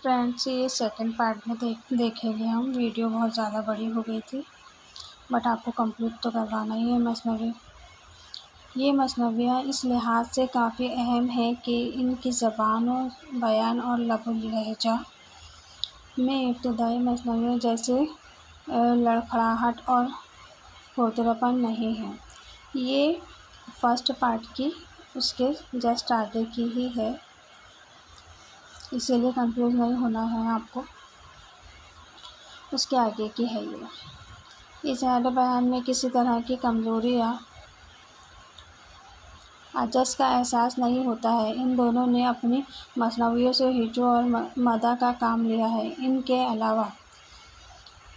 Friends, یہ second part میں دیکھیں گے ہم. ویڈیو بہت زیادہ بڑی ہو گئی تھی بٹ آپ کو کمپلیٹ تو کروانا ہی ہے مثنوی. یہ مثنویاں اس لحاظ سے کافی اہم ہیں کہ ان کی زبان و بیان اور لب و لہجہ میں ابتدائی مثنویوں جیسے لڑکھڑاہٹ اور بھوتراپن نہیں ہے. یہ فرسٹ پارٹ کی اس کے جسٹ آگے کی ہی ہے، اسی لیے کنفیوز نہیں ہونا ہے آپ کو. اس کے آگے کی ہے یہ. اظہار بیان میں کسی طرح کی کمزوری یا عجز کا احساس نہیں ہوتا ہے. ان دونوں نے اپنی مثنویوں سے ہجو اور مدح کا کام لیا ہے. ان کے علاوہ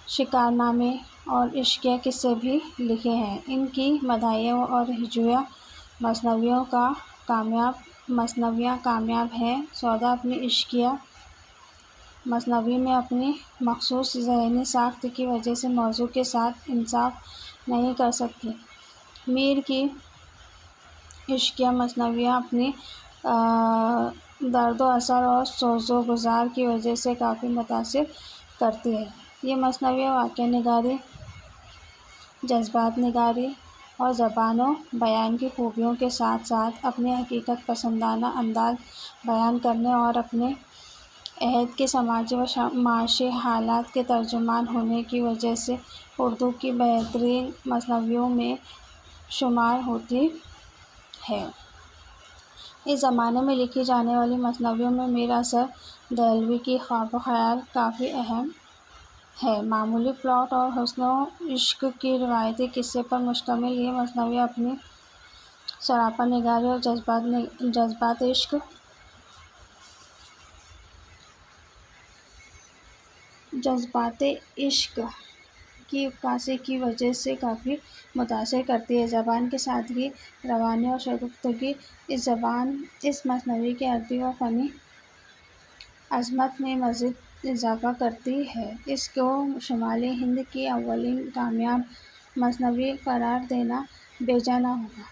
شکارنامے اور عشقیہ قصے بھی لکھے ہیں. ان کی مداحیہ اور ہجویہ مثنویاں کامیاب ہیں. سودا اپنی عشقیہ مثنوی میں اپنی مخصوص ذہنی ساخت کی وجہ سے موضوع کے ساتھ انصاف نہیں کر سکتی. میر کی عشقیہ مثنویاں اپنی درد و اثر اور سوز و گذار کی وجہ سے کافی متاثر کرتی ہیں. یہ مثنویاں واقعہ نگاری، جذبات نگاری اور زبان و بیان کی خوبیوں کے ساتھ ساتھ اپنے حقیقت پسندانہ انداز بیان کرنے اور اپنے عہد کے سماجی و معاشی حالات کے ترجمان ہونے کی وجہ سے اردو کی بہترین مثنویوں میں شمار ہوتی ہیں. اس زمانے میں لکھی جانے والی مثنویوں میں میر اصغر دہلوی کی خواب و خیال کافی اہم ہے. معمولی پلاٹ اور حسن و عشق کے روایتی قصے پر مشتمل یہ مثنوی اپنی سراپا نگاری اور جذبات عشق کی عکاسی کی وجہ سے کافی متاثر کرتی ہے. زبان کی سادگی، روانی اور شگفتگی اس مثنوی کی ادبی و فنی عظمت میں مزید اضافہ کرتی ہے. اس کو شمالی ہند کی اولین کامیاب مثنوی قرار دینا بیجا نہ ہوگا.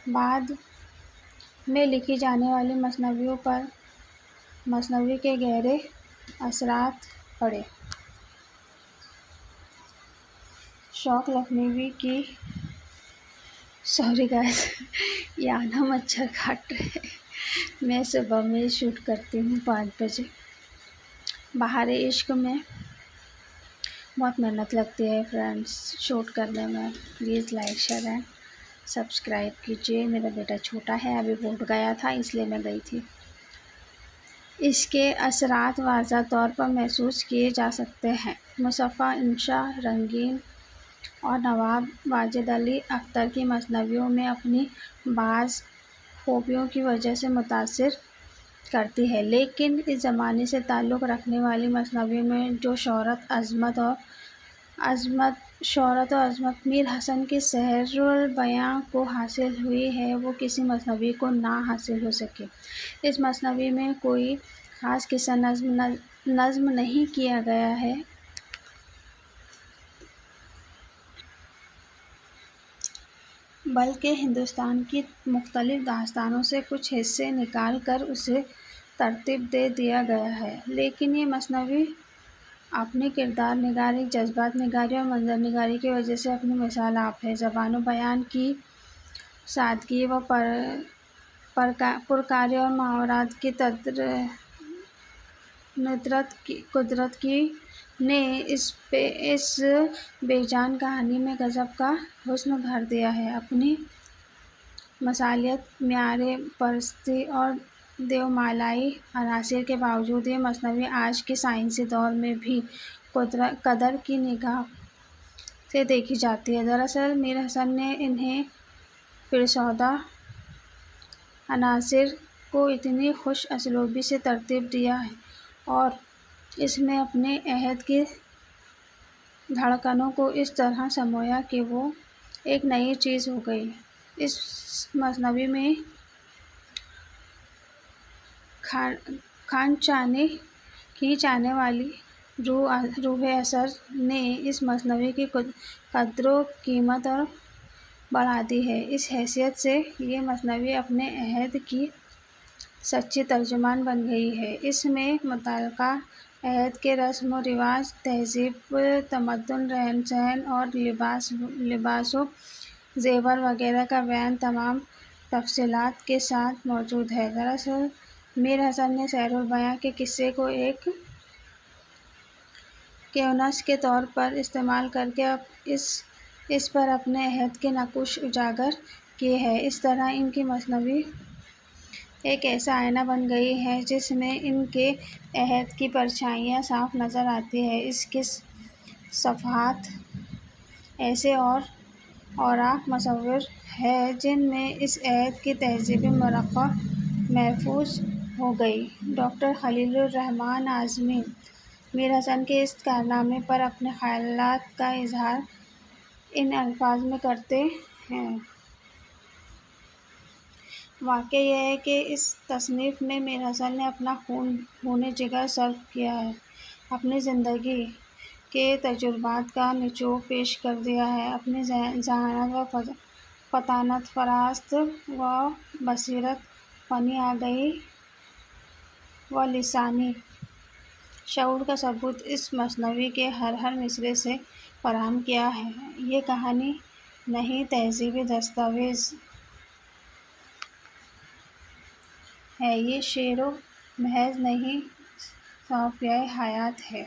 بعد میں لکھی جانے والی مثنویوں پر مثنوی کے گہرے اثرات پڑے. شوق لکھنوی کی یہ آنا مچھر کاٹ رہے ہیں. میں صبح میں شوٹ کرتی ہوں 5 بجے. بہار عشق میں بہت محنت لگتی ہے فرینڈس شوٹ کرنے میں. Please like share and subscribe کیجیے. میرا بیٹا چھوٹا ہے، ابھی بورڈ گیا تھا اس لیے میں گئی تھی. اس کے اثرات واضح طور پر محسوس کیے جا سکتے ہیں. مصفا انشا رنگین اور نواب واجد علی اختر کی مثنویوں میں اپنی بعض خوبیوں کی وجہ سے متاثر کرتی ہے، لیکن اس زمانے سے تعلق رکھنے والی مثنویوں میں جو شہرت و عظمت میر حسن کے سحر البیاں کو حاصل ہوئی ہے وہ کسی مثنوی کو نہ حاصل ہو سکی. اس مثنوی میں کوئی خاص قصہ نظم نہیں کیا گیا ہے، بلکہ ہندوستان کی مختلف داستانوں سے کچھ حصے نکال کر اسے ترتیب دے دیا گیا ہے. لیکن یہ مثنوی اپنی کردار نگاری، جذبات نگاری اور منظر نگاری کی وجہ سے اپنی مثال آپ ہے. زبان و بیان کی سادگی و پرکاری اور محاورات کی قدرت نے اس بے جان کہانی میں غضب کا حسن بھر دیا ہے. اپنی مثالیت، معیار پرستی اور دیومالائی عناصر کے باوجود یہ مثنوی آج کے سائنسی دور میں بھی قدر کی نگاہ سے دیکھی جاتی ہے. دراصل میر حسن نے انہیں فرسودہ عناصر کو اتنی خوش اسلوبی سے ترتیب دیا اور اس میں اپنے عہد کی دھڑکنوں کو اس طرح سمویا کہ وہ ایک نئی چیز ہو گئی. اس مثنوی میں کھینچانے والی روح اثر نے اس مثنوی کی قدر و قیمت اور بڑھا دی ہے. اس حیثیت سے یہ مثنوی اپنے عہد کی سچی ترجمان بن گئی ہے۔ اس میں متعلقہ عہد کے رسم و رواج، تہذیب، تمدن، رہن سہن اور لباس و زیور وغیرہ کا بیان تمام تفصیلات کے ساتھ موجود ہے۔ دراصل میر حسن نے سحر البیاں کے قصے کو ایک کیونس کے طور پر استعمال کرکے اس پر اپنے عہد کے نقوش اجاگر کیے ہیں۔ اس طرح ان کی مثنوی ایک ایسا آئینہ بن گئی ہے جس میں ان کے عہد کی پرچھائیاں صاف نظر آتی ہیں۔ اس کے صفحات ایسے اوراق مصور ہیں جن میں اس عہد کی تہذیبی مرقع محفوظ ہو گئی۔ ڈاکٹر خلیل الرحمن اعظمی میر حسن کے اس کارنامے پر اپنے خیالات کا اظہار ان الفاظ میں کرتے ہیں۔ واقعہ یہ ہے کہ اس تصنیف میں میر حسن نے اپنا خون جگر صرف کیا ہے، اپنی زندگی کے تجربات کا نچوڑ پیش کر دیا ہے۔ اپنی ذہانت و فطانت، فراست و بصیرت، فنی آگہی و لسانی شعور کا ثبوت اس مثنوی کے ہر مصرعے سے فراہم کیا ہے۔ یہ کہانی نہیں، تہذیبی دستاویز ہے۔ یہ شعر محض نہیں، صحیفہ حیات ہے۔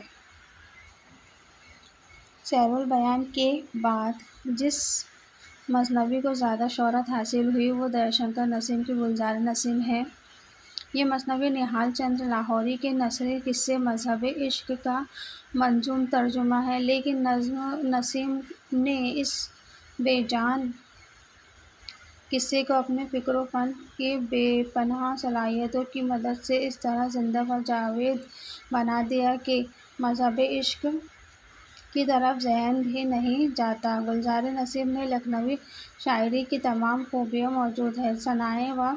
سحر البیاں کے بعد جس مثنوی کو زیادہ شہرت حاصل ہوئی وہ دیا شنکر نسیم کی گلزار نسیم ہے۔ یہ مثنوی نہال چندر لاہوری کے نثری قصے مذہب عشق کا منظوم ترجمہ ہے، لیکن نسیم نے اس بے جان قصے کو اپنے فکر و فن کی بے پناہ صلاحیتوں کی مدد سے اس طرح زندہ و جاوید بنا دیا کہ مذہب عشق کی طرف ذہن بھی نہیں جاتا۔ گلزار نسیم میں لکھنوی شاعری کی تمام خوبیاں موجود ہیں۔ صنائع و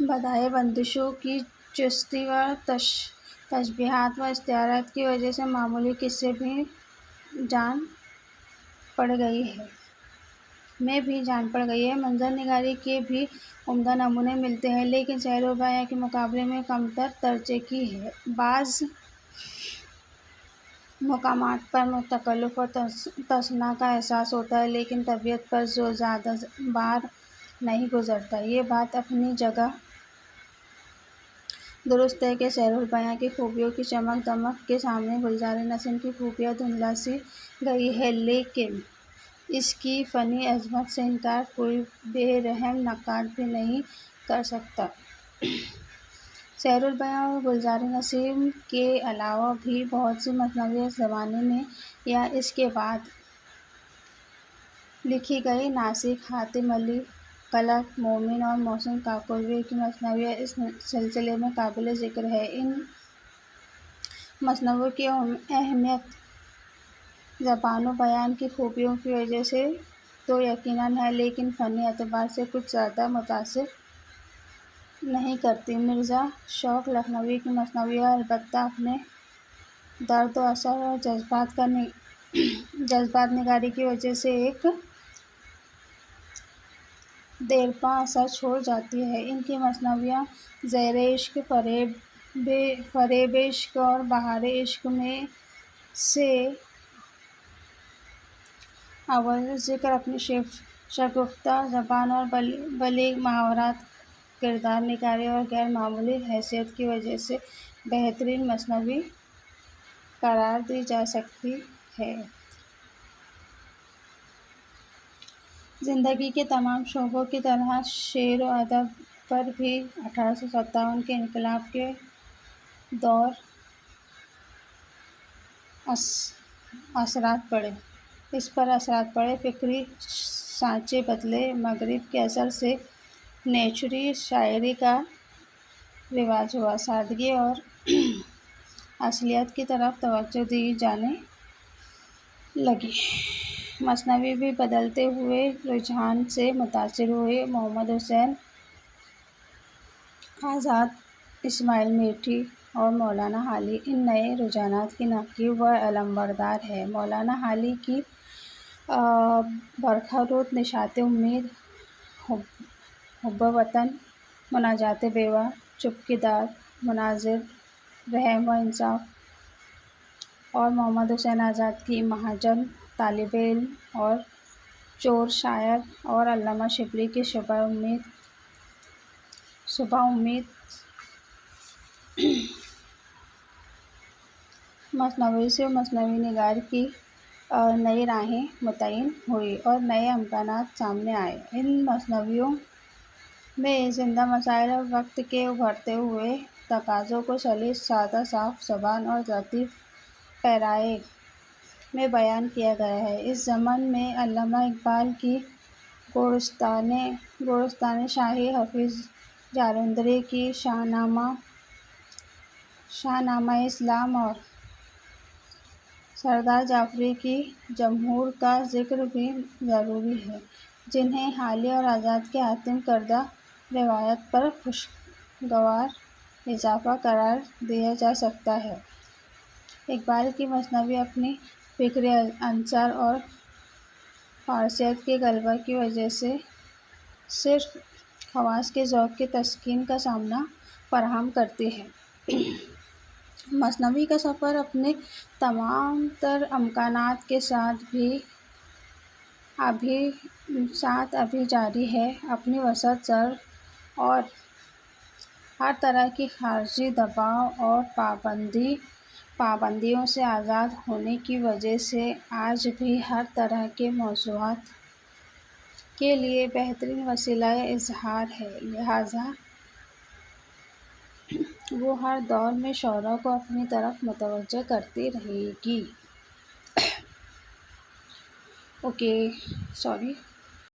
بدائع بندشوں کی چستی و تشبیہات و استعارات کی وجہ سے معمولی قصے میں بھی جان پڑ گئی ہے۔ منظر نگاری کے بھی عمدہ نمونے ملتے ہیں، لیکن سحر البیاں کے مقابلے میں کمتر درجے کی ہے۔ بعض مقامات پر تکلف و تصنع کا احساس ہوتا ہے، لیکن طبیعت پر زیادہ بار نہیں گزرتا۔ یہ بات اپنی جگہ درست ہے کہ سحر البیاں کی خوبیوں کی چمک دمک کے سامنے گلزار نسیم کی خوبیاں دھندلا سی گئی ہیں، لیکن اس کی فنی عظمت سے انکار کوئی بے رحم نقاد بھی نہیں کر سکتا۔ سحر البیاں اور گلزار نسیم کے علاوہ بھی بہت سی مثنوی اس زمانے میں یا اس کے بعد لکھی گئیں۔ ناسک حاتم علی کلک، مومن اور محسن کاکڑوے کی مثنویاں اس سلسلے میں قابل ذکر ہیں۔ ان مثنویوں کی اہمیت زبان و بیان کی خوبیوں کی وجہ سے تو یقیناً ہے، لیکن فنی اعتبار سے کچھ زیادہ متاثر نہیں کرتی۔ مرزا شوق لکھنوی کی مثنویاں البتہ اپنے درد و اثر اور جذبات نگاری کی وجہ سے ایک دیرپا اثر چھوڑ جاتی ہیں۔ ان کی مثنویاں زہر عشق، فریب عشق اور بہار عشق میں سے اول ذکر اپنی شگفتہ زبان اور بلیغ محاورات، کردار نگاری اور غیر معمولی حیثیت کی وجہ سے بہترین مثنوی قرار دی جا سکتی ہے۔ زندگی کے تمام شعبوں کی طرح شعر و ادب پر بھی 1857 کے انقلاب کے دور اثرات پڑے، فکری سانچے بدلے، مغرب کے اثر سے نیچری شاعری کا رواج ہوا، سادگی اور اصلیت کی طرف توجہ دی جانے لگی۔ مثنوی بھی بدلتے ہوئے رجحان سے متاثر ہوئے۔ محمد حسین آزاد، اسماعیل میٹھی اور مولانا حالی ان نئے رجحانات کے نقیب و علمبردار ہیں۔ مولانا حالی کی برکھا رود، نشاط امید، حب وطن مناجات بیوہ، چپ کی داد، مناظر رحم و انصاف اور محمد حسین آزاد کی مہاجن، طالب علم اور چور شاعر اور علامہ شبلی کی صبح امید مثنوی سے مصنوعی نگار کی نئی راہیں متعین ہوئی اور نئے امکانات سامنے آئے۔ ان مثنویوں میں زندہ مسائل اور وقت کے ابھرتے ہوئے تقاضوں کو سلیس، سادہ، صاف زبان اور لطیف پیرائے میں بیان کیا گیا ہے۔ اس ضمن میں علامہ اقبال کی گورستان شاہی، حافظ جالندھری کی شاہ نامہ اسلام اور سردار جعفری کی جمہور کا ذکر بھی ضروری ہے، جنہیں حالیہ اور آزاد کے حاتم کردہ روایات پر خوشگوار اضافہ قرار دیا جا سکتا ہے۔ اقبال کی مثنوی اپنی فکری عنصر اور فارسیت کے غلبہ کی وجہ سے صرف خواص کے ذوق کی تسکین کا سامان فراہم کرتی ہے۔ مثنوی کا سفر اپنے تمام تر امکانات کے ساتھ ابھی جاری ہے۔ اپنی وسعت، ظرف اور ہر طرح کی خارجی دباؤ اور پابندیوں سے آزاد ہونے کی وجہ سے آج بھی ہر طرح کے موضوعات کے لیے بہترین وسیلہ اظہار ہے، لہٰذا وہ ہر دور میں شعراء کو اپنی طرف متوجہ کرتی رہے گی۔